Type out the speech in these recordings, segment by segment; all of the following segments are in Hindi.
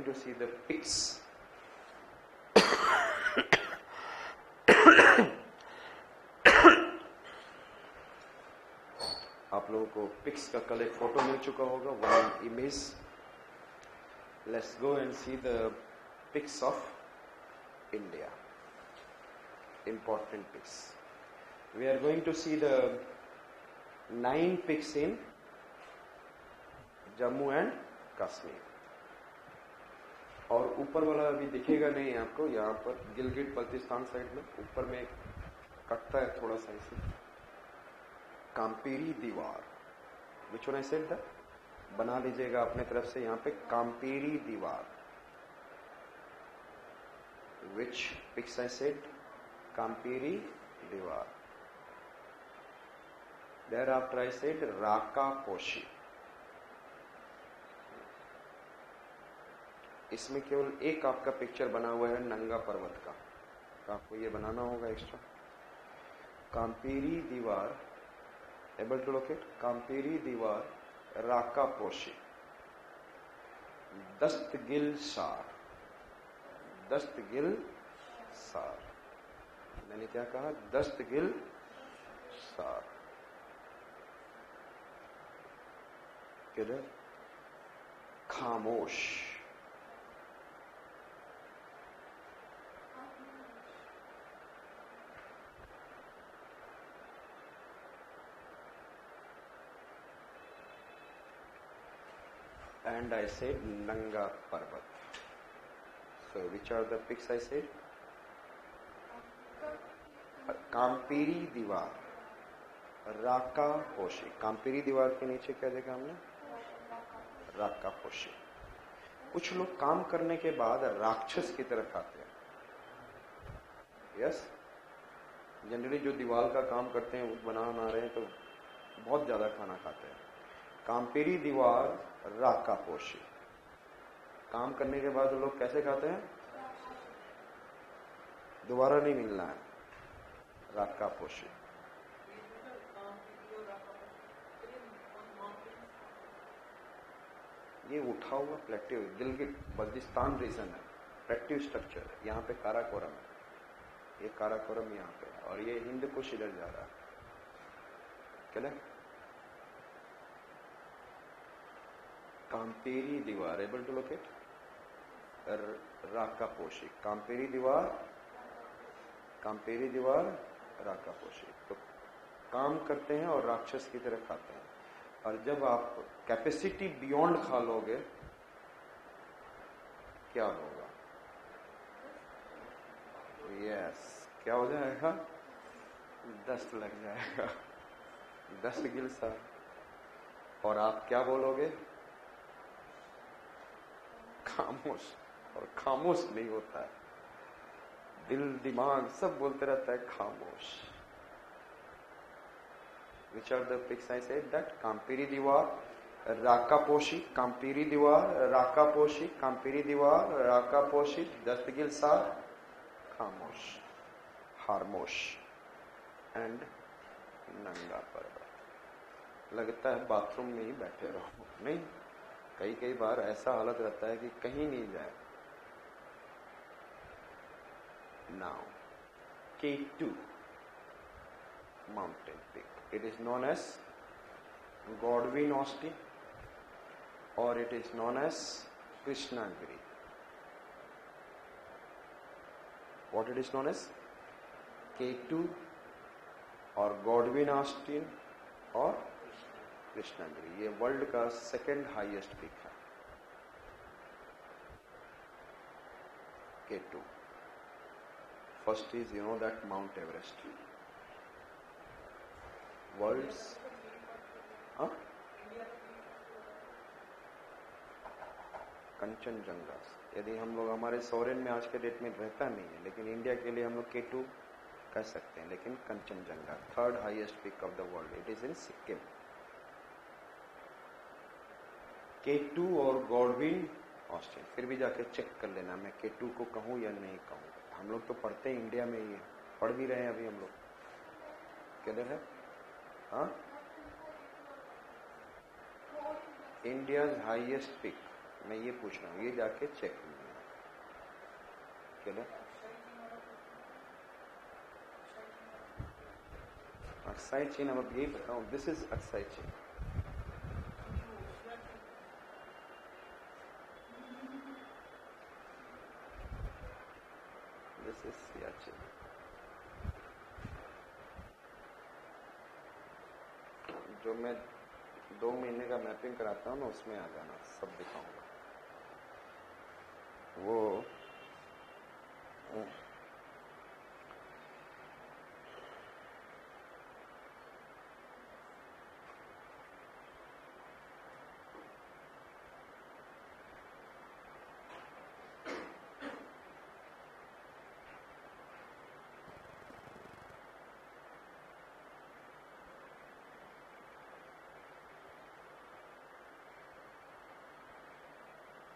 to see the pics. आप लोगों को पिक्स का कल एक फोटो मिल चुका होगा, one image. Let's go and see the pics of India. Important pics. We are going to see the 9 pics in Jammu and Kashmir. और ऊपर वाला अभी दिखेगा नहीं आपको, यहाँ पर गिलगिट बल्तिस्तान साइड में ऊपर में कटता है थोड़ा सा इसे. काम्पीरी दीवार, which one I said that? बना लीजिएगा अपने तरफ से यहाँ पे काम्पीरी दीवार. Which pics I said? काम्पीरी दीवार. Thereafter I said राका पोशी. इसमें केवल एक आपका पिक्चर बना हुआ है नंगा पर्वत का, तो आपको ये बनाना होगा एक्स्ट्रा. काम्पीरी दीवार, एबल टू लोकेट. काम्पीरी दीवार, राका पोशी, दस्तगिल सार. दस्तगिल सार, मैंने क्या कहा? दस्तगिल सार. किधर? खामोश. And I said Nanga Parvat. So which are the pics I said? काम्पीरी दीवार, राका पोशी. काम्पीरी दीवार के नीचे क्या देखा हमने? राका पोशी. कुछ लोग काम करने के बाद राक्षस की तरफ आते हैं. यस, जनरली जो दीवार का काम करते हैं, वो बना रहे हैं तो बहुत ज्यादा खाना खाते हैं. काम्पीरी दीवार, राका पोशी. काम करने के बाद लोग कैसे खाते हैं? दोबारा नहीं मिलना है. राका पोशी. ये उठा हुआ प्लेटिव गिलगिट बल्तिस्तान रीजन है, प्लेटिव स्ट्रक्चर. यहाँ पे काराकोरम है, ये काराकोरम यहाँ पे, और ये हिंद कुश इधर जा रहा है. क्या? काम्पीरी दीवार, एबल टू लोकेट. राका पोशी. काम्पीरी दीवार, काम्पीरी दीवार, राका पोशी. तो काम करते हैं और राक्षस की तरह खाते हैं. और जब आप कैपेसिटी बियॉन्ड खा लोगे, क्या होगा? यस, क्या हो जाएगा? दस्त लग जाएगा. दस्त गिल सा. और आप क्या बोलोगे? खामोश. और खामोश नहीं होता है, दिल दिमाग सब बोलते रहता है खामोश. Which are the pics I said that? काम्पीरी दीवार, राका पोशी. काम्पीरी दीवार, राका पोशी. काम्पीरी दीवार, राका पोशी, दस्तगिल सार, खामोश, हारमोश एंड नंगा पर्वत. लगता है बाथरूम में ही बैठे रहो. नहीं, कई बार ऐसा हालत रहता है कि कहीं नहीं जाए. Now K2 mountain peak. It is known as Godwin Austen or it is known as Krishnagiri. What it is known as? K2 or Godwin Austen or Krishnagiri. ये वर्ल्ड का सेकंड हाईएस्ट पीक है. K2. First is you know that Mount Everest. World's Kanchenjunga. यदि हम लोग, हमारे सोरेन में आज के डेट में रहता नहीं है, लेकिन इंडिया के लिए हम लोग K2 कह सकते हैं. लेकिन Kanchenjunga third highest peak of the world. It is in Sikkim. K2 और गॉडविन ऑस्टिन. फिर भी जाके चेक कर लेना मैं K2 को कहूं या नहीं कहूं. हम लोग तो पढ़ते हैं इंडिया में ही है, पढ़ भी रहे हैं अभी हम लोग. किधर है? हाँ, India's highest peak मैं ये पूछ रहा हूँ, ये जाके चेक करना क्या अक्साई चेन। अब यही बताऊं, this is Aksai chain. This is Siachen. जो मैं 2 महीने का मैपिंग कराता हूँ ना, उसमें आ जाना, सब दिखाऊंगा वो।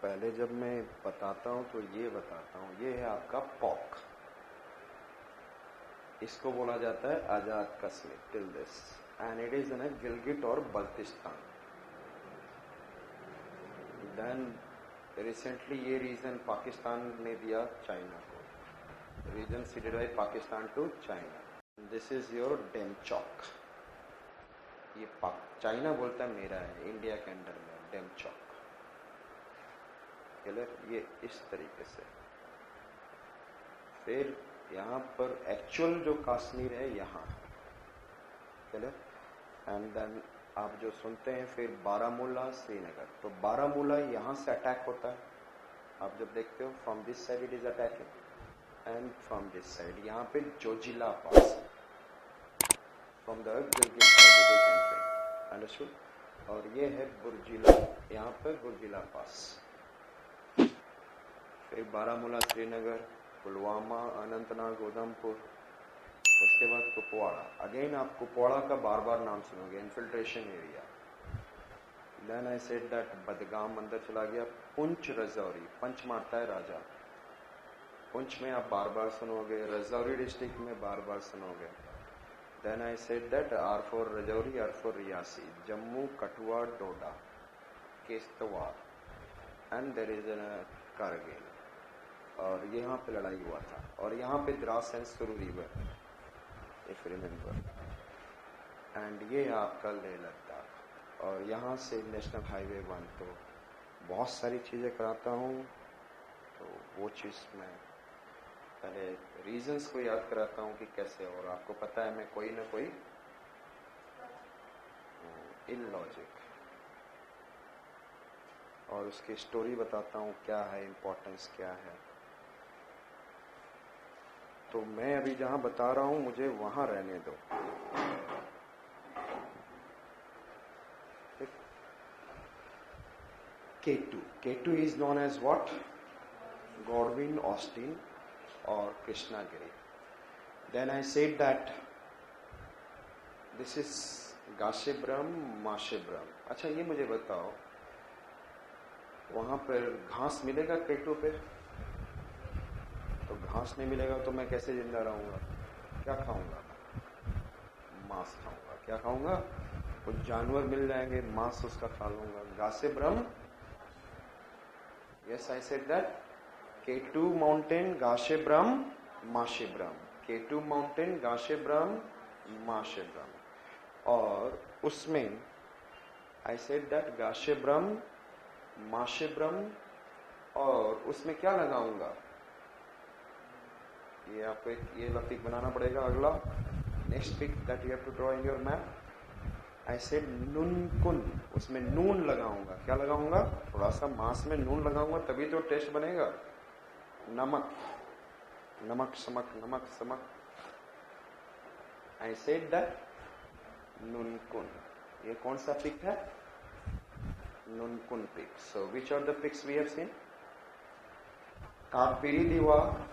पहले जब मैं बताता हूं तो ये बताता हूं, ये है आपका पॉक। इसको बोला जाता है Azad Kashmir till this, and it is in Gilgit और बल्तिस्तान। देन रिसेंटली ये रीजन पाकिस्तान ने दिया चाइना को, region ceded by Pakistan to China. This is your Demchok. ये चाइना बोलता है मेरा है, इंडिया के अंडर में डेमचौक। ये इस तरीके से। फिर यहाँ पर एक्चुअल जो कश्मीर है यहाँ, एंड देन आप जो सुनते हैं फिर बारामूला श्रीनगर, तो बारामूला यहाँ से अटैक होता है। आप जब देखते हो from this side it is attacking, and from this side यहाँ पे Zojila pass from the Gilgit side, understood. और ये है बुर्जिला, यहाँ पे बुर्जिला पास। फिर बारामूला श्रीनगर, पुलवामा, अनंतनाग, उधमपुर, उसके बाद कुपवाड़ा। अगेन आप कुपवाड़ा का बार बार नाम सुनोगे, infiltration area. Then I said that Budgam अंदर चला गया। पुंछ रजौरी, पंच मारता है राजा, पुंछ में आप बार बार सुनोगे, रजौरी डिस्ट्रिक्ट में बार बार सुनोगे। Then I said that R4 Rajouri, R4 Reasi, Jammu, Kathua, Doda, Kishtwar, and there is Kargil. और यहाँ पे लड़ाई हुआ था, और यहाँ पे Dras and Suru river, if remember. And ये आपका लेह लद्दाख, और यहाँ से नेशनल हाईवे 1। तो बहुत सारी चीज़ें कराता हूँ, तो वो चीज़ मैं पहले रीजंस को याद कराता हूँ कि कैसे। और आपको पता है मैं कोई ना कोई इलॉजिक और उसकी स्टोरी बताता हूँ, क्या है इम्पोर्टेंस क्या है। तो मैं अभी जहां बता रहा हूं मुझे वहां रहने दो। K2 is known as what? Godwin Austen or Krishnagiri. Then I said that this is Gashebram, Mashebram. अच्छा ये मुझे बताओ, वहां पर घास मिलेगा K2 पे? तो घास नहीं मिलेगा तो मैं कैसे जिंदा रहूंगा? क्या खाऊंगा? मांस खाऊंगा। क्या खाऊंगा? कुछ जानवर मिल जाएंगे, मांस उसका खा लूंगा। Gasherbrum, yes I said that. K2 mountain, Gasherbrum, Masherbrum. K2 mountain, Gasherbrum, Masherbrum. और उसमें आई सेड दैट गासेब्रम, माशेब्रम, और उसमें क्या लगाऊंगा? ये आपको एक ये पिक बनाना पड़ेगा। अगला next peak that you have to draw in your map. I said Nunkun, उसमें नून लगाऊंगा। क्या लगाऊंगा? थोड़ा सा मांस में नून लगाऊंगा, तभी तो टेस्ट बनेगा। नमक, नमक समक, नमक समक। आई सेड दैट नूनकुन। ये कौन सा पिक है? Nunkun peak. So which are the peaks we have seen? Kampire Dior,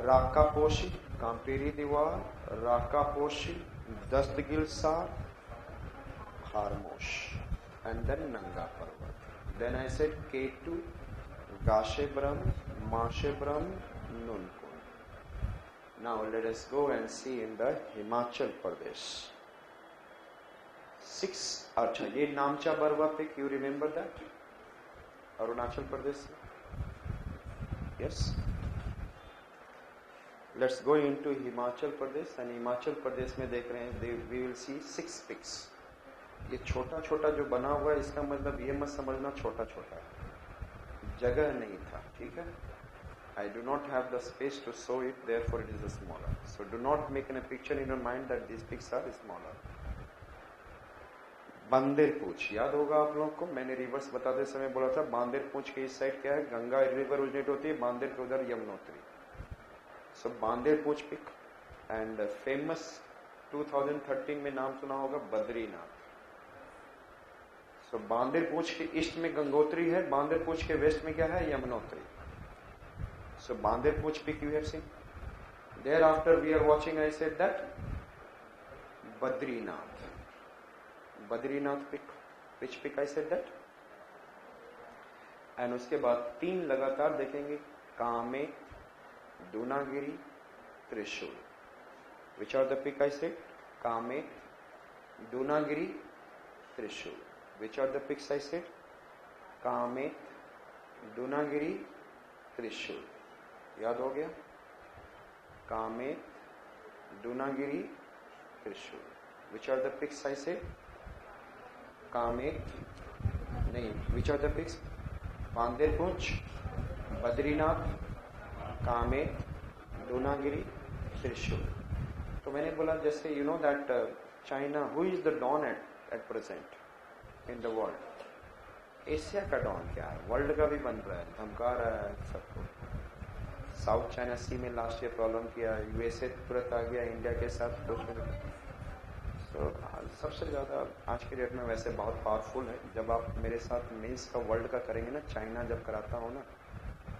Rakaposhi, Kampire Dior, Rakaposhi, Distaghil Sar, Haramosh, and then Nanga Parbat. Then I said K2, Gasherbrum, Masherbrum, Nunkun. Now let us go and see in the Himachal Pradesh. 6, अच्छा ये Namcha Barwa peak, you remember that? Arunachal Pradesh से, yes. Let's go into Himachal Pradesh, and Himachal Pradesh में देख रहे हैं वी विल सी 6 पिक्स। ये छोटा छोटा जो बना हुआ है, इसका मतलब ये मत समझना छोटा छोटा है, जगह नहीं था, ठीक है। I do not have the space to show it, therefore it is smaller. So do not make a picture in your mind that these pics are smaller. बांदेर पूछ याद होगा आप लोगों को, मैंने रिवर्स बताते समय बोला था बांदेर पूछ के इस साइड क्या है, गंगा रिवर ओरिजिनेट होती है, बांदेर के उधर यमुनोत्री। सो बांदेर पूछ पिक एंड फेमस 2013 में नाम सुना होगा बद्रीनाथ। सो बांदेर पूछ के ईस्ट में गंगोत्री है, बांदेर पूछ के वेस्ट में क्या है, Yamunotri. So Bandir Pooch pic you have seen. Thereafter we are watching, I said that Badrinath. Badrinath pic. Which pic I said that? And उसके बाद 3 लगातार देखेंगे, कामेत, दूनागिरी, त्रिशूल. Which are the pic I said? Kamet, Dunagiri, त्रिशूल. Which are the pics I said? Kamet, Dunagiri, त्रिशूल. याद हो गया? कामेत, दूनागिरी, त्रिशूल. Which are the pics I said? Kamet नहीं, which are the pics? बांदेर पूंछ, बद्रीनाथ, कामेत, दूनागिरी, त्रिशूल. तो मैंने बोला जैसे you know that China, who is the don at present in the world? Asia का डॉन क्या है? वर्ल्ड का भी बन रहा है, धमका रहा है सबको। साउथ चाइना सी में लास्ट ईयर प्रॉब्लम किया, यूएसए तुरंत आ गया इंडिया के साथ कुछ में। सो सबसे ज़्यादा आज के डेट में वैसे बहुत पावरफुल है। जब आप मेरे साथ मेंस का वर्ल्ड का करेंगे ना, चाइना जब कराता हो ना,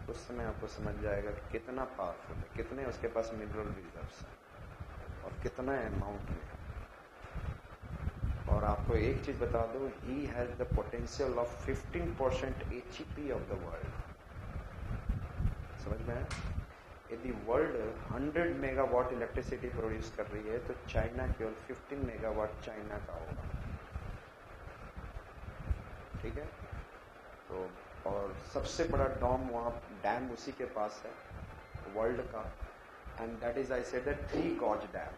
उस समय आपको समझ जाएगा कि कितना पावरफुल है, कितने उसके पास मिनरल रिजर्व्स हैं और कितना अमाउंट में। और आपको एक चीज बता दूं, he has the potential of 15% HEP of the world. समझ में आया? यदि वर्ल्ड 100 मेगावाट इलेक्ट्रिसिटी प्रोड्यूस कर रही है तो चाइना केवल 15 मेगावाट चाइना का होगा, ठीक है। तो और सबसे बड़ा डैम उसी के पास है वर्ल्ड का, and that is I said that 3 Gorges Dam.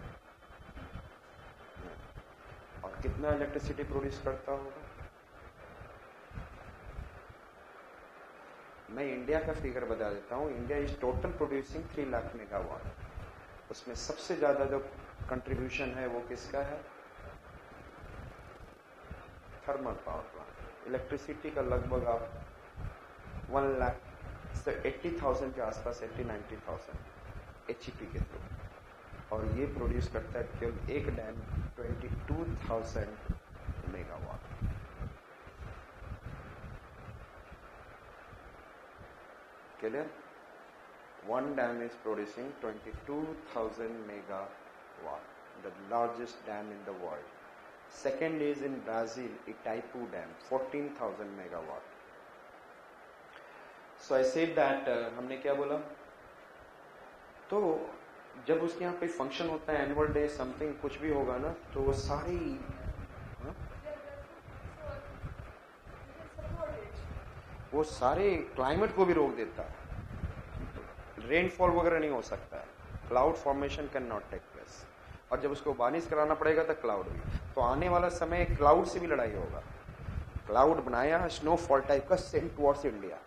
और कितना इलेक्ट्रिसिटी प्रोड्यूस करता होगा? मैं इंडिया का फिगर बता देता हूँ। India is total producing 3 lakh megawatt. उसमें सबसे ज्यादा जो कंट्रीब्यूशन है वो किसका है? Thermal power plant. इलेक्ट्रिसिटी का लगभग आप 1 लाख से 80,000 के आसपास, 80-90,000 एचईपी के थ्रू, और ये प्रोड्यूस करता है केवल एक dam 22,000 megawatt. Clear? One dam is producing 22,000 megawatt, the largest dam in the world. Second is in Brazil, Itaipu Dam, 14,000 megawatt. So I said that हमने क्या बोला? तो जब उसके यहाँ पे फंक्शन होता है, एनुअल डे समथिंग कुछ भी होगा ना, तो वो सारी वो सारे क्लाइमेट को भी रोक देता है। रेनफॉल वगैरह नहीं हो सकता है, cloud formation can not take place, और जब उसको बारिश कराना पड़ेगा तो क्लाउड भी। तो आने वाला समय क्लाउड से भी लड़ाई होगा। क्लाउड बनाया स्नोफॉल टाइप का, sent towards India,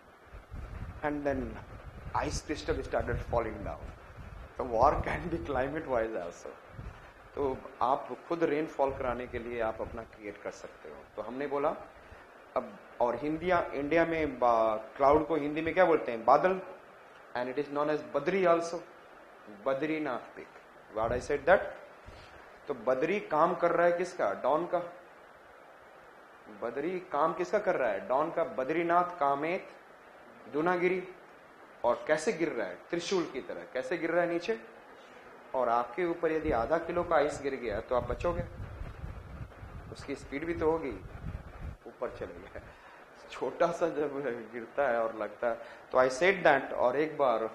and then ice crystal started falling down. तो war can be climate wise also. तो आप खुद रेनफॉल कराने के लिए आप अपना क्रिएट कर सकते हो। तो हमने बोला अब, और इंडिया में क्लाउड को हिंदी में क्या बोलते हैं? बादल, and it is known as Badri also, Badrinath peak. What I said that? तो बद्री काम कर रहा है किसका? डॉन का। बद्री काम किसका कर रहा है? डॉन का। बद्रीनाथ, कामेत, दूनागिरी, और कैसे गिर रहा है? त्रिशूल की तरह। कैसे गिर रहा है? नीचे। और आपके ऊपर यदि आधा किलो का आइस गिर गया तो आप बचोगे? उसकी स्पीड भी तो होगी, ऊपर चलेगा। छोटा सा जब गिरता है और लगता है, तो आई सेड दैट, और एक बार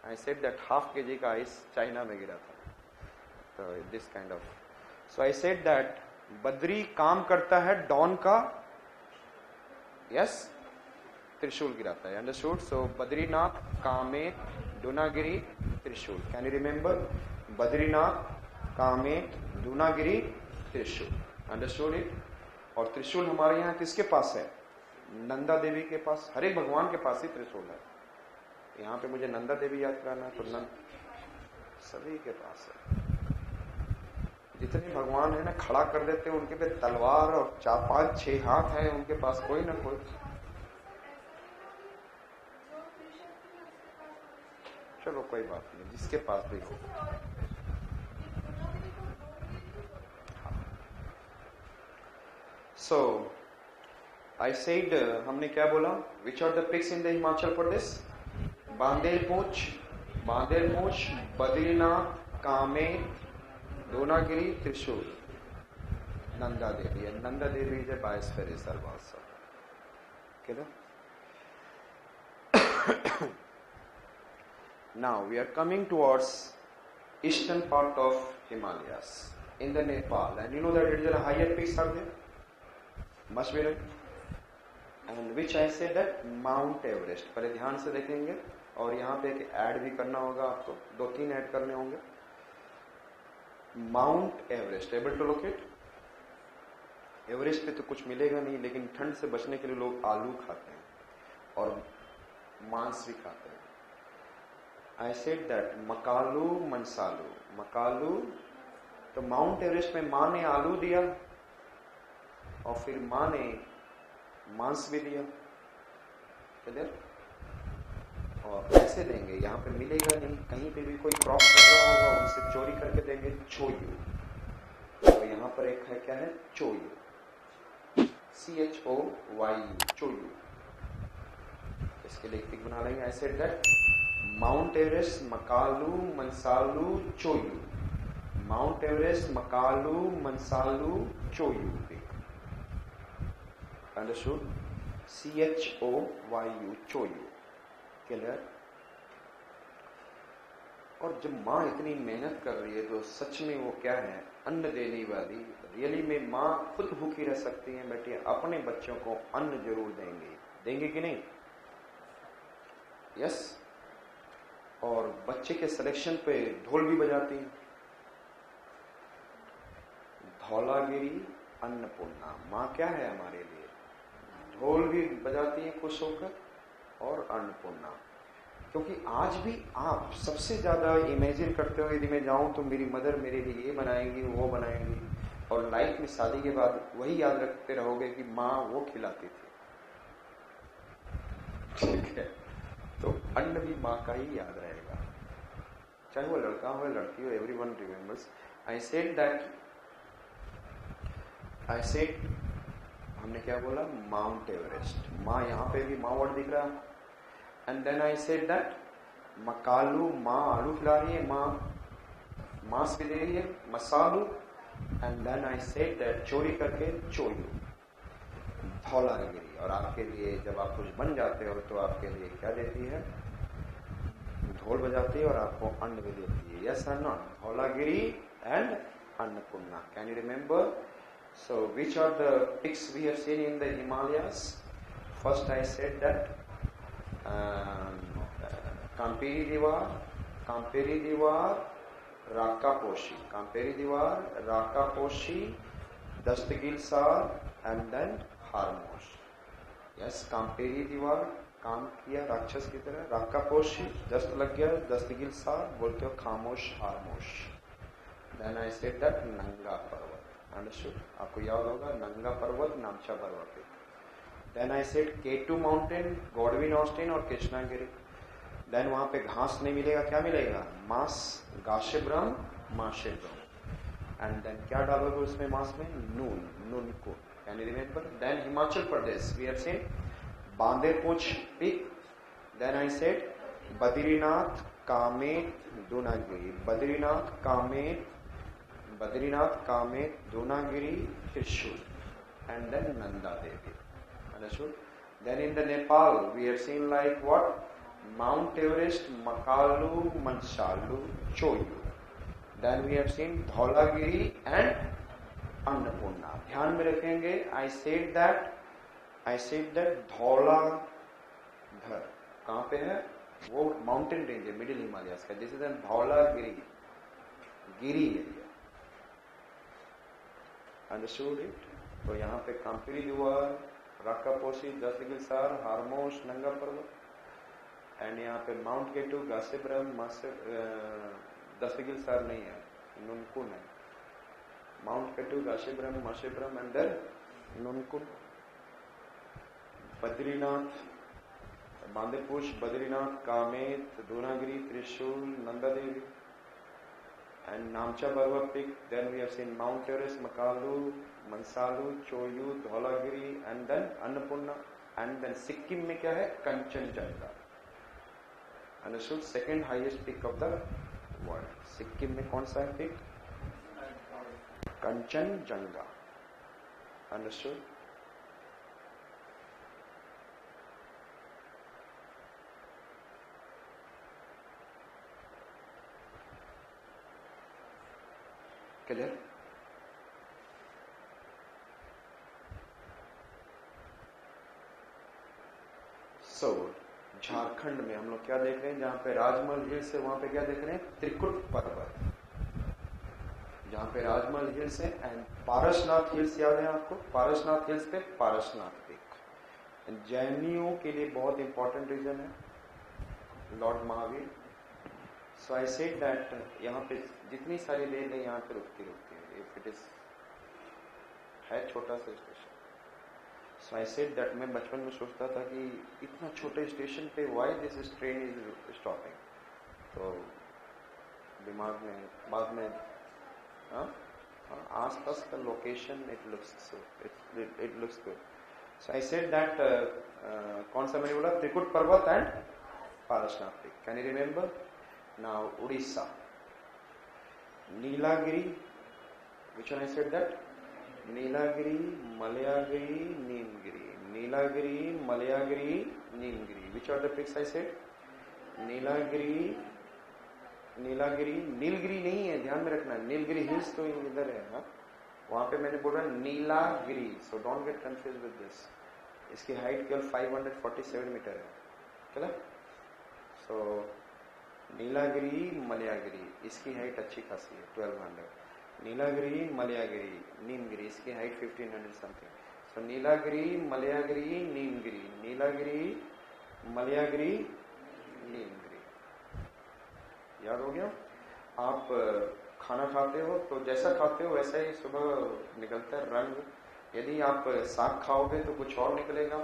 आई सेड दैट ½ kg का आइस चाइना में गिरा था। तो this kind of, so I said that Badri काम करता है डॉन का, यस, त्रिशूल गिराता है. Understood? So Badrinath, Kamet, Dunagiri, Trishul. Can you remember? Badrinath, Kamet, Dunagiri, Trishul. Understood it? और त्रिशूल हमारे यहाँ किसके पास है? नंदा देवी के पास. हर एक भगवान के पास ही त्रिशूल है. यहाँ पे मुझे नंदा देवी याद कराना है, तो सभी के पास है. जितने भगवान है ना, खड़ा कर देते हैं उनके पे तलवार, और 4, 5, 6 हाथ है उनके पास, कोई ना कोई. चलो कोई बात नहीं, जिसके पास भी हो. सो आई सेड, हमने क्या बोला? Which are the peaks in the Himachal Pradesh? Bandarpunch, Badrinath, Kamet, Dunagiri, Trishul, Nanda Devi. And Nanda Devi is a biosphere reserve also. Okay? Now we are coming towards eastern part of Himalayas in the Nepal, and you know that it is a higher peaks are there. Must be right. And which I said that Mount Everest. पहले ध्यान से देखेंगे, और यहाँ पे एक ऐड भी करना होगा आपको, 2-3 ऐड करने होंगे. Mount Everest, able to locate? Everest पे तो कुछ मिलेगा नहीं, लेकिन ठंड से बचने के लिए लोग आलू खाते हैं और मांस भी खाते हैं. I said that Makalu Manaslu. Makalu, तो माउंट एवरेस्ट में माँ ने आलू दिया और फिर माँ ने मांस भी दिया. किधर? और कैसे देंगे? यहाँ पे मिलेगा नहीं. कहीं पे भी कोई क्रॉप कर रहा होगा, उनसे चोरी करके देंगे. चोयू. तो यहाँ पर एक है, क्या है? चोयू. CHOYU, चोयू. इसके लिए एक बना लेंगे. I said that Mount Everest, Makalu, Manaslu, Cho Oyu. Mount Everest, Makalu, Manaslu, Cho Oyu. Understood? CHOYU, Cho Oyu. Clear? और जब माँ इतनी मेहनत कर रही है, तो सच में वो क्या है? अन्न देने वाली. रियली में माँ खुद भूखी रह सकती है, बेटी अपने बच्चों को अन्न जरूर देंगे. देंगे कि नहीं? यस. और बच्चे के सिलेक्शन पे ढोल भी बजाती है. धौलागिरी, अन्नपूर्णा. माँ क्या है हमारे लिए? ढोल भी बजाती है खुश होकर, और अन्नपूर्णा. क्योंकि आज भी आप सबसे ज्यादा इमेजिन करते हो, यदि मैं जाऊं तो मेरी मदर मेरे लिए ये बनाएंगी, वो बनाएंगी, और लाइफ में शादी के बाद वही याद रखते रहोगे कि माँ वो खिलाती थी. ठीक है? तो अन्न भी माँ का ही याद रहेगा, चाहे वो लड़का हो या लड़की हो. Everyone remembers. आई सेड हमने क्या बोला? Mount Everest. माँ यहाँ पे भी माँ वर्ड दिख रहा है. And then I said that Makalu, माँ आलू खिला रही है, माँ मांस भी दे रही है, Manaslu. And then I said that चोरी करके चोयू, धौलागिरी. और आपके लिए जब आप कुछ बन जाते हो तो आपके लिए क्या देती है? ढोल बजाती है और आपको अन्न भी देती है. यस और not? Dhaulagiri and Annapurna. Can you remember? So which are the peaks we have seen in the Himalayas? First I said that Kamperi Diwar, Rakaposhi. Kamperi Diwar, Rakaposhi, Dastagil Sar, and then Harmosh. Yes, Kamperi Diwar, काम किया राक्षस की तरह. राकापोशी, दस्त लग गया, दस्तगिल सार, बोलते हो खामोश, हारमोश. Then I said that नंगा पर्वत. अंडरस्टूड? आपको याद होगा नंगा Parbat, Namcha Parbat. Then I said K2 mountain, Godwin Austen और कृष्णागिरी. देन वहां पे घास नहीं मिलेगा, क्या मिलेगा? मांस, गाशेब्रम, माशेब्रम. एंड देन क्या डालोगे उसमें मांस में? नून को. Can you remember? Then Himachal Pradesh we have seen Bandarpunch peak. Then I said Badrinath, Kamet, Dunagiri. Badrinath, Kamet, Dunagiri, Trishul, and then Nanda Devi. Understood? Then in the Nepal, we have seen like what? Mount Everest, Makalu, Mansalu, Choyu. Then we have seen Dhaulagiri and Annapurna. ध्यान में रखेंगे. I said that Dhaula धर कहाँ पे है? वो माउंटेन रेंज है मिडिल हिमालयस का, this is an Dhaulagiri, Giri area. Understood it? तो यहाँ पे कांपीरी दीवार, राकापोशी, दस्तगिलसार, हारमोश, नंगा पर्वत, एंड यहाँ पे माउंट केटू, गासेब्रम, दस्तगिलसार नहीं है, नुनकुन है। Mount K2, Gasherbrum, Masherbrum and then Nunkun. Badrinath, Bandarpunch, Badrinath, Kamet, Dunagiri, Trishul, Nanda Devi, and Namcha Barwa Peak. Then we have seen Mount Everest, Makalu, Mansalu, Choyu, Dholagiri, and then Annapurna. And then Sikkim में क्या है? Kanchenjunga. Understood? Second highest peak of the world. Sikkim में कौन सा है peak? Kanchenjunga. Understood? क्लियर? सो झारखंड में हम लोग क्या देख रहे हैं? जहां पे राजमहल हिल्स है वहां पे क्या देख रहे हैं? त्रिकुट पर्वत। जहां पे राजमहल हिल्स है एंड पारसनाथ हिल्स याद है आपको? पारसनाथ हिल्स पे पारसनाथ पीक। जैनियों के लिए बहुत इंपॉर्टेंट रीजन है Lord Mahavir. So I said that यहाँ पे जितनी सारी रेल है यहाँ पे रुकती है, इफ इट इज है छोटा सा station. So I said that मैं बचपन में सोचता था कि इतना छोटे स्टेशन पे why this train is stopping. तो दिमाग में बाद में आसपास का location it looks good. So I said that कौन सा मैंने बोला? त्रिकुट पर्वत and Parasnath peak. Can you remember? Now Odisha, Nilagiri, which one I said that? Nilagiri, Malayagiri, Neemgiri. Nilagiri, Malayagiri, Neemgiri. Which are the peaks I said? Nilagiri, Nilgiri नहीं है, ध्यान में रखना। नीलगिरी हिल्स तो इधर है ना, वहां पे मैंने बोला Nilagiri. So don't get confuse with this. इसकी हाइट केवल 547 मीटर है, चला? सो नीलागिरी, मलयागिरी, इसकी हाइट अच्छी खासी है 1200। नीलागिरी, मलयागिरी, नीमगिरी, इसकी हाइट 1500 समथिंग। सो नीलागिरी, मलयागिरी, नीमगिरी, नीलागिरी, मलयागिरी, नीमगिरी। याद हो गया? आप खाना खाते हो तो जैसा खाते हो वैसा ही सुबह निकलता है रंग। यदि आप साग खाओगे तो कुछ और निकलेगा।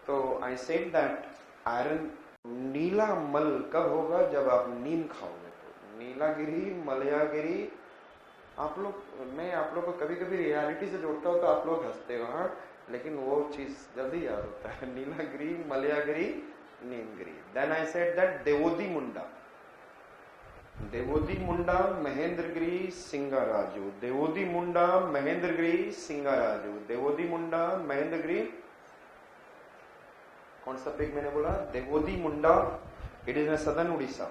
तो आई सेड दैट आयरन नीला मल कब होगा? जब आप नीम खाओगे। तो नीलागिरी, मलयागिरी, मैं आप लोग को कभी कभी रियलिटी से जोड़ता हूँ तो आप लोग हंसते हो, हाँ, लेकिन वो चीज जल्दी याद होता है। Nilagiri, Malayagiri, Niyamgiri. Then I said that Deodi Munda, Deodi Munda, Mahendragiri, Singaraju, Deodi Munda, Mahendragiri, Singaraju, Deodi Munda, Mahendragiri. कौन सा पीक मैंने बोला? Deodi Munda. It is in southern Orissa.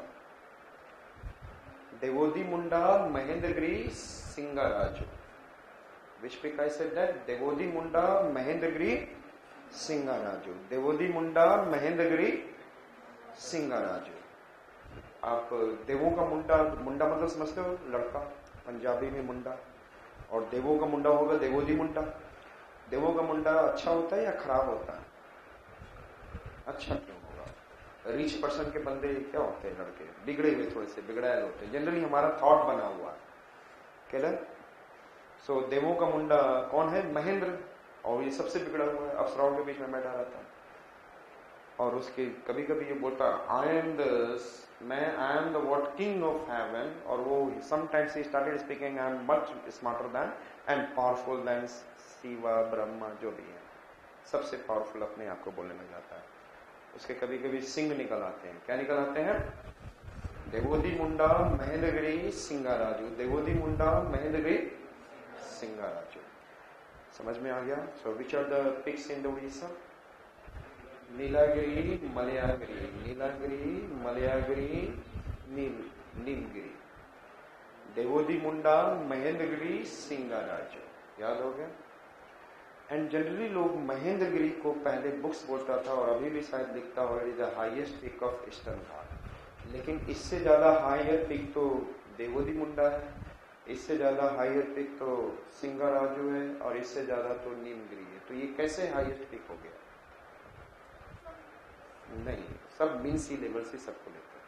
Deodi Munda, Mahendragiri, Singaraju. Which peak I said that? Deodi Munda, Mahendragiri, Singaraju, Deodi Munda, Mahendragiri, Singaraju. आप देवों का मुंडा, मुंडा मतलब समझते हो? लड़का, पंजाबी में मुंडा। और देवों का मुंडा होगा देवोदी मुंडा। देवों का मुंडा अच्छा होता है या खराब होता है? अच्छा क्यों होगा? रिच पर्सन के बंदे क्या होते हैं? लड़के बिगड़े हुए, थोड़े से बिगड़ाए होते हैं। जनरली हमारा थॉट बना हुआ है, क्लियर? सो देवों का मुंडा कौन है? महेंद्र। और ये सबसे बिगड़ा हुआ है, अप्सराओं के बीच में बैठा रहता है। और उसके कभी कभी ये बोलता I am the what king of haven. और वो sometimes he started speaking I am much smarter than and powerful than Shiva, Brahma, जो भी है सबसे पावरफुल अपने आप को बोलने लग जाता है। उसके कभी कभी सिंह निकल आते हैं। क्या निकल आते हैं? देवोदी मुंडा, महेंद्रगिरी, सिंगाराजू, देवोदी मुंडा, महेंद्रगिरी, सिंगाराजू। समझ में आ गया? So which are the peaks in the Orissa? Nilagiri, Malayagiri, Nilagiri, Malayagiri, Niyamgiri, Deodi Munda, Mahendragiri, Singaraju. याद हो गया? एंड जनरली लोग महेंद्रगिरी को पहले बुक्स बोलता था और अभी भी शायद लिखता हो, it is the highest peak of eastern ghat. लेकिन इससे ज्यादा हायर पीक तो देवोदी मुंडा है, इससे ज्यादा हायर पीक तो सिंगाराजू है, और इससे ज्यादा तो नीमगिरी है। तो ये कैसे हाईएस्ट पीक हो गया? नहीं, सब मीन सी लेवल से सबको लेते हैं,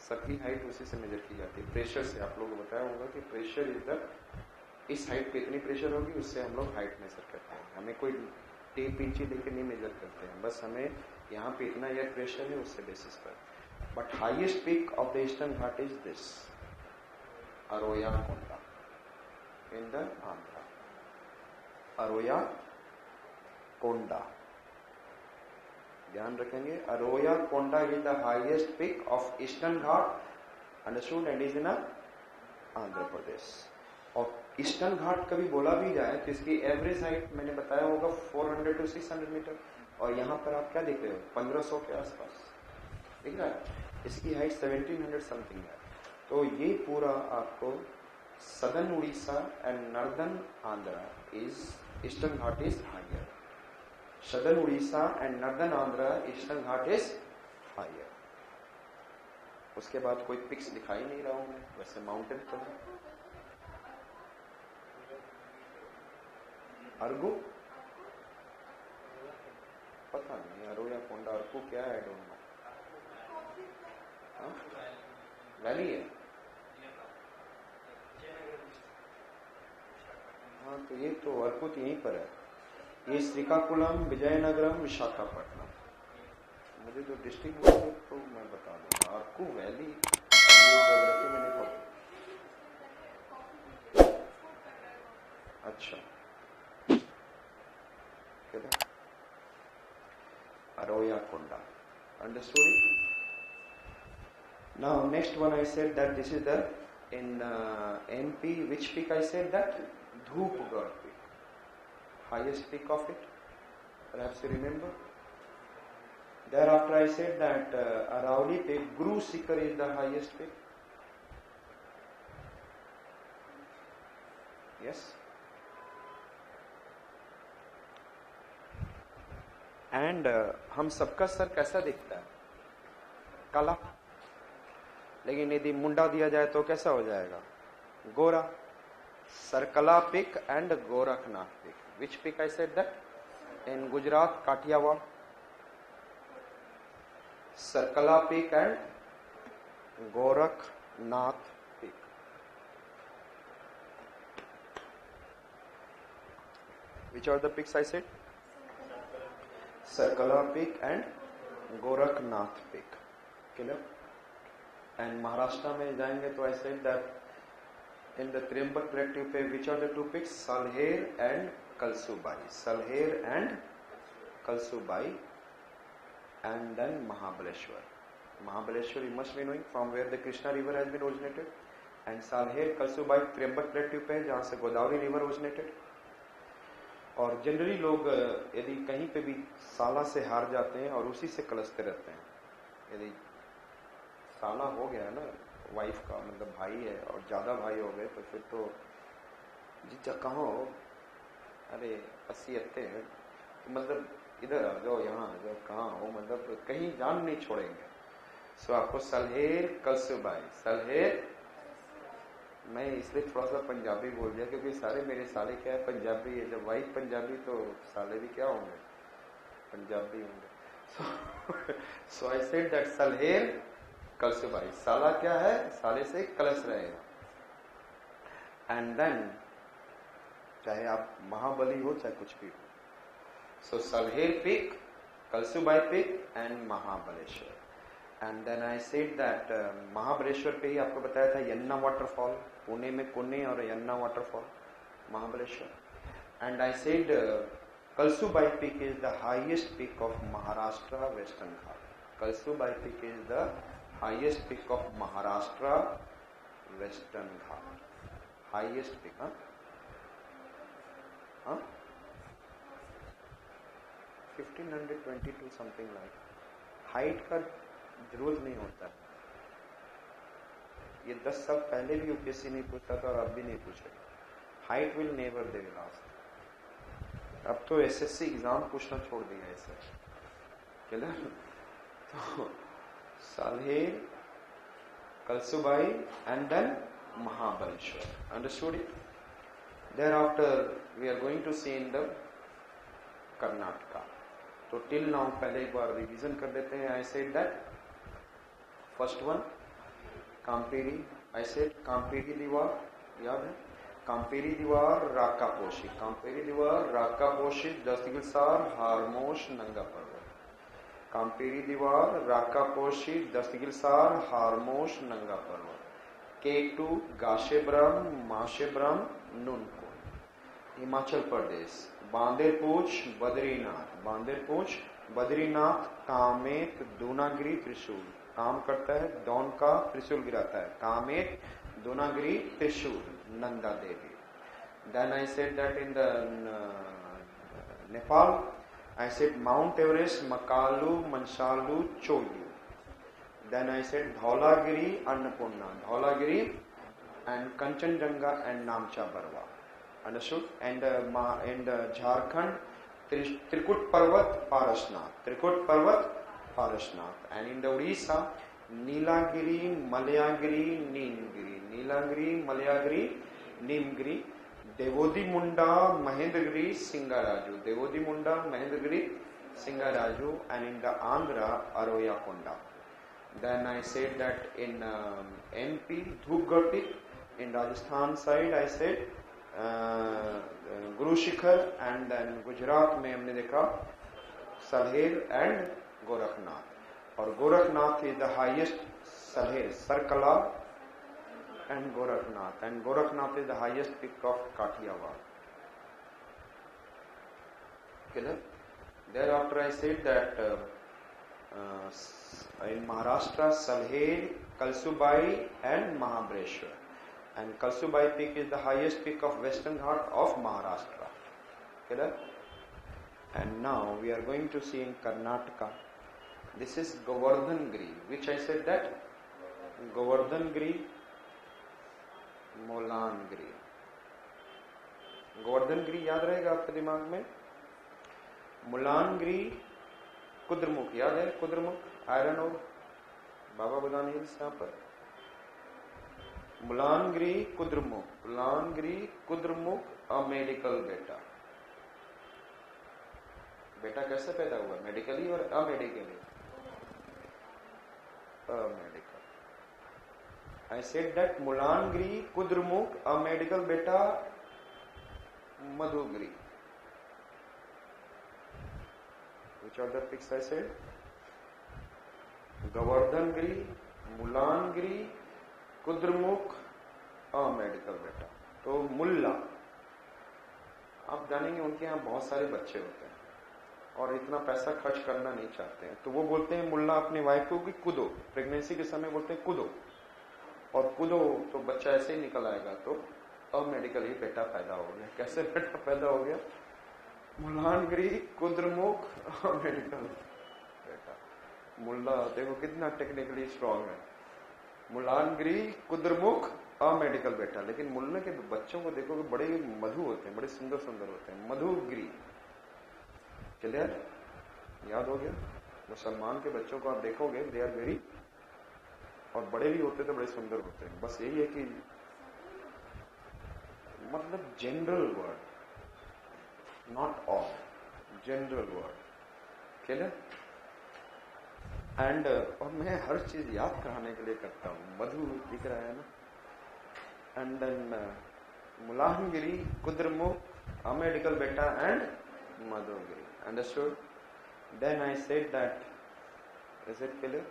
सबकी हाइट उसी से मेजर की जाती है, प्रेशर से। आप लोगों को बताया होगा कि प्रेशर इज द, इस हाइट पे इतनी प्रेशर होगी, उससे हम लोग हाइट मेजर करते हैं। हमें कोई टेप इंची लेके नहीं मेजर करते हैं, बस हमें यहाँ पे इतना एयर प्रेशर है उससे बेसिस पर। But highest peak of the eastern ghat is this Aroya Konda in the Andhra, Aroya Konda, ध्यान रखेंगे। Aroya Konda is the highest peak of eastern ghat, understood, and is in Andhra Pradesh. और ईस्टर्न घाट कभी बोला भी जाए तो इसकी एवरेज हाइट मैंने बताया होगा 400 to 600 मीटर, और यहाँ पर आप क्या देख रहे हो, 1500 के आसपास दिख रहा है। इसकी हाइट 1700 समथिंग है। तो ये पूरा आपको southern Orissa and northern Andhra is, eastern ghat is higher. Southern Orissa and northern Andhra eastern ghat is higher. उसके बाद कोई पिक्स दिखाई नहीं रहा हूं मैं, वैसे माउंटेन तो है। अर्गो पता नहीं, अरोया कोंडा अर्गो क्या है, डोंट नो। वैली है, हाँ, तो ये तो अर्कुत यहीं पर है। ये श्रीकाकुलम, विजयनगरम, विशाखापट्टनम। मुझे जो डिस्ट्रिक्ट बोलते तो मैं बता दूंगा। अर्कू वैली ज्योग्राफी में नहीं पढ़ा। अच्छा, Aroya Konda. Understood it? Now next one I said that this is the in MP. Which peak I said that? Dhupgarh peak, highest peak of it. Perhaps you remember. Thereafter I said that Arauli peak, Guru Sikar is the highest peak. Yes. And हम सबका सर कैसा दिखता है? काला। लेकिन यदि मुंडा दिया जाए तो कैसा हो जाएगा? गोरा। Sarkala peak and Gorakhnath peak. Which peak I said that? In Gujarat, Kathiawad. Sarkala peak and Gorakhnath peak. Which are the peaks I said? Sarkala peak and Gorakhnath peak. Clear? And Maharashtra में जाएंगे तो I said that in the Triambak Plateau पे which are the two peaks? Salher and Kalsubai. Salher and Kalsubai, and then Mahabaleshwar. Mahabaleshwar you must be knowing from where the Krishna river has been originated. And Salher, Kalsubai, Triambak Plateau पे जहाँ से गोदावरी river originated. और जनरली लोग यदि कहीं पे भी साला से हार जाते हैं और उसी से कलसते रहते हैं। यदि साला हो गया ना वाइफ का, मतलब भाई है, और ज्यादा भाई हो गए तो फिर तो जीजा कहाँ हो, अरे 80 हैं, तो मतलब इधर आ जाओ, यहाँ आ जाओ, कहाँ हो, मतलब कहीं जान नहीं छोड़ेंगे। सो आपको सलहेर कलसुबाई, सलहेर, मैं इसलिए थोड़ा सा पंजाबी बोल दिया क्योंकि सारे मेरे साले क्या है, पंजाबी है। जब वाइफ पंजाबी तो साले भी क्या होंगे, पंजाबी होंगे। So I said that Salher Kalsubai, साला क्या है, साले से कलश रहेगा। एंड देन चाहे आप महाबली हो चाहे कुछ भी हो। So Salher peak, Kalsubai peak and Mahabaleshwar. And then I said that Mahabaleshwar पे ही आपको बताया था यन्ना वाटरफॉल, पुणे में कुन्ने और Yenna waterfall, Mahabaleshwar. And I said Kalsubai peak is the highest peak of Maharashtra western Ghat. Kalsubai peak is the highest peak of Maharashtra western Ghat, highest peak. हाँ 1522 समथिंग लाइक। हाइट का जरूरत नहीं होता है, ये 10 साल पहले भी यूपीएससी नहीं पूछता था और अब भी नहीं पूछेगा। Height will never they will ask. अब तो एसएससी एग्जाम पूछना छोड़ दिया है सर, क्लियर? तो Salher, Kalsubai and then Mahabaleshwar. Understood it? Thereafter we are going to see in the Karnataka. तो till now पहले एक बार रिवीजन कर देते हैं. I said that first one काम्पेरी. I said काम्पेरी दीवार याद है? काम्पेरी दीवार राका पोशी. काम्पेरी दीवार राका पोशी दस्तगिलसार हारमोश नंगा पर्वत. काम्पेरी दीवार राका पोशी दस्तगिलसार हारमोश नंगा पर्वत. केटू गाशेब्रम माशेब्रम नुनकुन. हिमाचल प्रदेश बांदेरपूछ बद्रीनाथ. बांदेरपूछ बद्रीनाथ कामेत दूनागिरी त्रिशूल. काम करता है डॉन का, त्रिशूल गिराता है. कामेत दूनागिरी त्रिशूल नंदा देवी. Then I said that in the Nepal, I said Mount Everest, Makalu, Mansalu, Choyu. Then I said Dhaulagiri, Annapurna. Dhaulagiri and Kanchenjunga and Namcha Barwa. Understood? And in Jharkhand, Trikut Parvat, Parashnath. Trikut Parvat, Parashnath. And in the Odisha, Nilagiri, Malayagiri, Neemgiri. Nilagiri, Malayagiri, Neemgiri. Devodi Munda, Mahendragiri, Singaraju. Devodi Munda, Mahendragiri, Singaraju. And in the Andhra, Aroya Konda. Then I said that in MP, Dhupgati. In Rajasthan side, I said Guru Shikhar. And then Gujarat में हमने देखा Salher and Gorakhnath. और Gorakhnath is the highest. Salher, Sarkala and Gorakhnath. And Gorakhnath is the highest peak of Kathiawar. Clear? Thereafter I said that in Maharashtra, Salher, Kalsubai and Mahabaleshwar. And Kalsubai peak is the highest peak of Western Ghat of Maharashtra. Clear? And now we are going to see in Karnataka. This is Govardhan-giri, which I said that Govardhan-giri, Molan-giri. Govardhan-giri याद रहेगा आपके दिमाग में. मुलानगिरी कुद्रमुख याद है? कुद्रमुख आयरन और बाबा बुदान हिल्स यहाँ पर. मुलानगिरी कुद्रमुख. मुलानगिरी कुद्रमुख अ मेडिकल बेटा. बेटा कैसे पैदा हुआ? मेडिकली और अमेडिकली? अमेडिकल. I said that Mulangiri, Kudrmukh, a medical beta, Madhugiri. Which are the peaks I said? Govardhan-giri, Mulangiri, Kudrmukh, a medical beta. तो मुल्ला, आप जानेंगे उनके यहाँ बहुत सारे बच्चे होते हैं और इतना पैसा खर्च करना नहीं चाहते हैं, तो वो बोलते हैं मुल्ला अपनी वाइफ को कि कूदो. प्रेगनेंसी के समय बोलते हैं कूदो, और कूदो तो बच्चा ऐसे ही निकल आएगा. तो अब मेडिकल ही बेटा पैदा हो गया. कैसे बेटा पैदा हो गया? मुलानगिरी कुद्रमुख मेडिकल बेटा. मुल्ला देखो कितना टेक्निकली स्ट्रांग है. मुलानगिरी कुद्रमुख मेडिकल बेटा. लेकिन मुल्ला के बच्चों को देखो कि बड़े मधु होते हैं, बड़े सुंदर सुंदर होते हैं. मधुगिरी. क्लियर? याद हो गया? मुसलमान के बच्चों को आप देखोगे दे आर वेरी, और बड़े भी होते तो बड़े सुंदर होते हैं. बस यही है कि मतलब general word, not all, general word. Clear? And और मैं हर चीज याद कराने के लिए करता हूँ. मधु दिख रहा है ना. एंड देन मुलानगिरी कुद्रमुख मेडिकल Betta and Madhugiri. Understood? Then I said that, is it clear?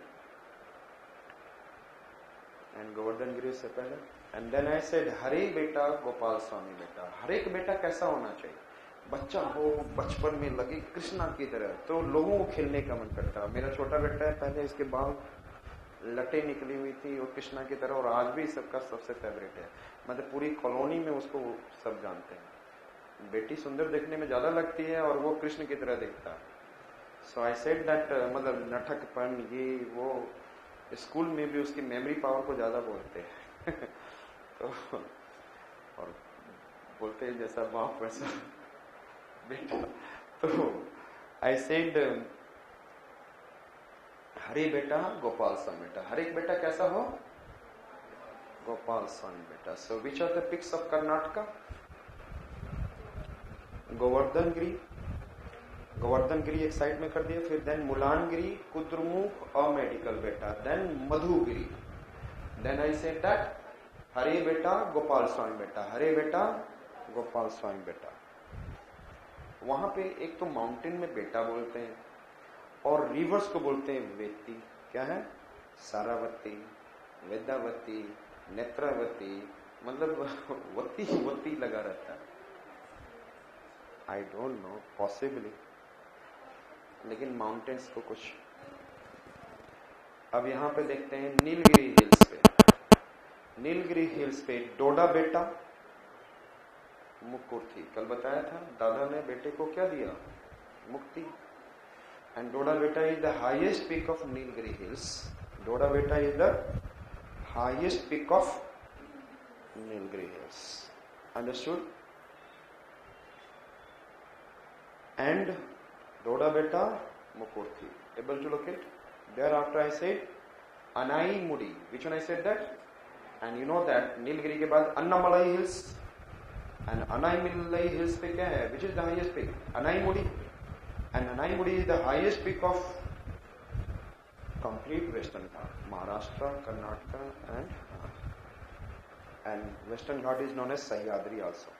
And Govardhangiri से पहले. एंड देन आई सेड हरे बेटा गोपाल स्वामी बेटा. हर एक बेटा कैसा होना चाहिए? बच्चा हो बचपन में लगे कृष्णा की तरह, तो लोगों को खेलने का मन करता. मेरा छोटा बेटा है, पहले इसके बाल लटे निकली हुई थी और कृष्णा की तरह, और आज भी सबका सबसे फेवरेट है. मतलब पूरी कॉलोनी में उसको सब जानते हैं. बेटी सुंदर देखने में ज्यादा लगती है और वो कृष्ण की तरह दिखता है. सो आई सेड दैट मतलब नटकपन ये वो, स्कूल में भी उसकी मेमोरी पावर को ज्यादा बोलते हैं. तो और बोलते हैं जैसा बाप वैसा बेटा। तो आई सेड हरे बेटा गोपाल स्वामी बेटा, हर एक बेटा कैसा हो? Gopal Swami Betta. So which are the peaks of Karnataka? Govardhan Giri, Govardhan Giri एक साइड में कर दिया, फिर देन मुलानगिरी, कुद्रमुख और मेडिकल Betta, then Madhugiri, then I said that हरे बेटा गोपाल स्वामी बेटा, हरे बेटा गोपाल स्वामी बेटा। वहां पे एक तो माउंटेन में बेटा बोलते हैं और रिवर्स को बोलते हैं वेती। क्या है? सारावती, वेदावती, नेत्रावती, मतलब वती वती लगा रहता है। आई डोंट नो, पॉसिबली, लेकिन माउंटेन्स को कुछ। अब यहां पे देखते हैं नीलगिरी हिल्स पे, नीलगिरी हिल्स पे डोडा बेटा मुकुर्थी। कल बताया था दादा ने बेटे को क्या दिया? मुक्ति। And Doda Betta is the highest peak of Nilgiri hills. Doda Betta is the highest peak of Nilgiri hills. Understood? And Doda Beta Mukurthi. Able to locate? Thereafter I said Anai Mudi. Which one I said that? And you know that Nilgiri के बाद Annamalai Hills. And Anaimalai Hills पे क्या है? Which is the highest peak? Anai Mudi. And Anai Mudi is the highest peak of complete Western Ghat. Maharashtra, Karnataka and Western Ghat is known as Sahyadri also.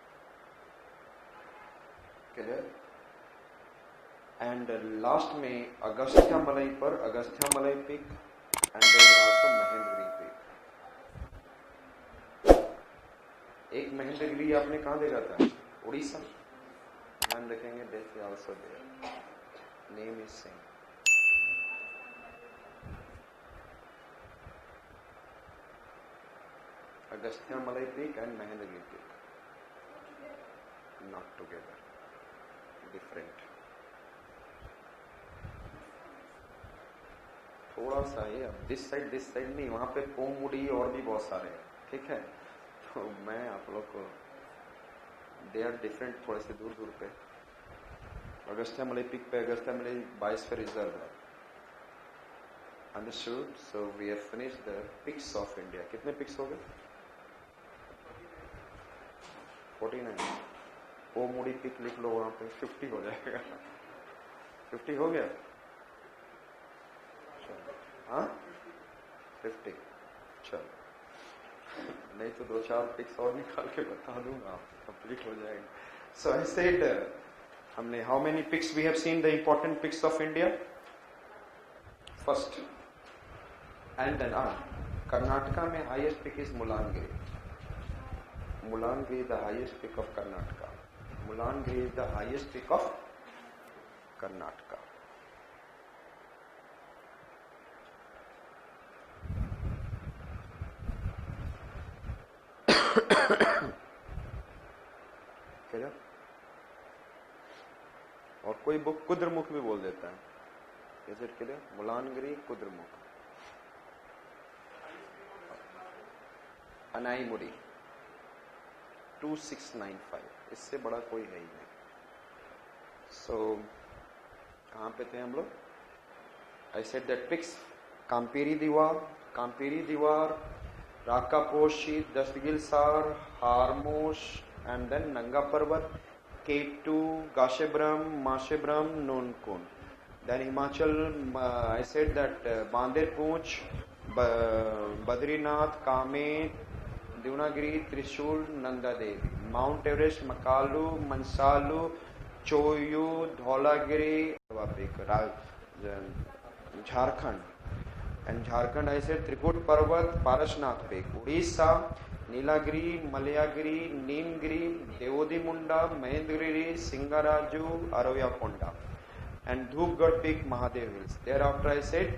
Clear? And last में अगस्त्या मलाई पर Agastya Malai peak and also Mahendragiri peak. एक महेंद्रगिरी आपने कहाँ देखा था? उड़ीसा। ध्यान रखेंगे, देख also their name is same. Agastya Malai peak and Mahendragiri peak, not together, different. थोड़ा सा ही, अब दिस साइड नहीं, वहां पे पोमुड़ी और भी बहुत सारे हैं, ठीक है? तो मैं आप लोग को, दे आर डिफरेंट, थोड़े से दूर दूर पे। अगस्त्या मलाई पिक पे अगस्त्या मलाई बायोस्फीयर रिजर्व है। Understood? So we have finished the peaks of India. कितने पिक्स हो गए? 49। पोमुड़ी पिक लिख लो वहां पे, 50 हो जाएगा। 50 हो गया? हाँ 50। चलो, नहीं तो 2-4 पिक्स और निकाल के बता दूंगा, कंप्लीट हो जाएगा। सो आई सेड हमने how many peaks we have seen the important peaks of India first and then Karnataka में highest peak is Mullayanagiri. Mullayanagiri is the highest peak of Karnataka. Mullayanagiri is the highest peak of Karnataka. क्या? और कोई बुक कुद्रमुख भी बोल देता है। Is it clear? Mullayanagiri, Kudremukh, Anamudi 2695, इससे बड़ा कोई है ही नहीं। सो कहां पे थे हम लोग? आई सेड दैट पिक्स कांपेरी दीवार, Rakaposhi, दस्तगिलसार, हारमोश, and then Nanga Parvat, K2, Gashebram, Mashebram, Nonkun. Then Himachal, I said that Bander Poonch, Badrinath, Kamet, Devnagiri, Trishul, Nanda Devi. Mount Everest, Makalu, Mansalu, Choyu, Dholagiri, Jharkhand. And Jharkhand, I said Trikut Parvat, Parashnath Peak. Odisha, नीलागिरी, Malayagiri, Niyamgiri, Deodi Munda, Mahendragiri, सिंगाराजू, अरविया Konda, and Dhupgarh Peak, Mahadev Hills. Thereafter I said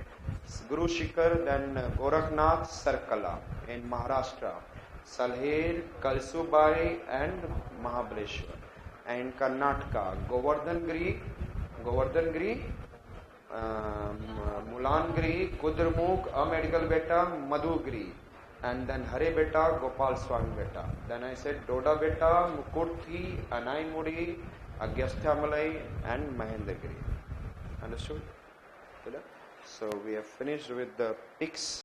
Guru Shikhar, then Gorakhnath, Sarkala in Maharashtra, Salher, Kalsubai and Mahabaleshwar. And Karnataka, Govardhan Giri, Mulangiri, Kudrmukh, a medical beta, Madhugiri. And then Hare Beta, Gopal Swami Beta. Then I said Doda Beta, Mukurthi, Anaimudi, Agastyamalai and Mahendragiri. Understood? So we have finished with the peaks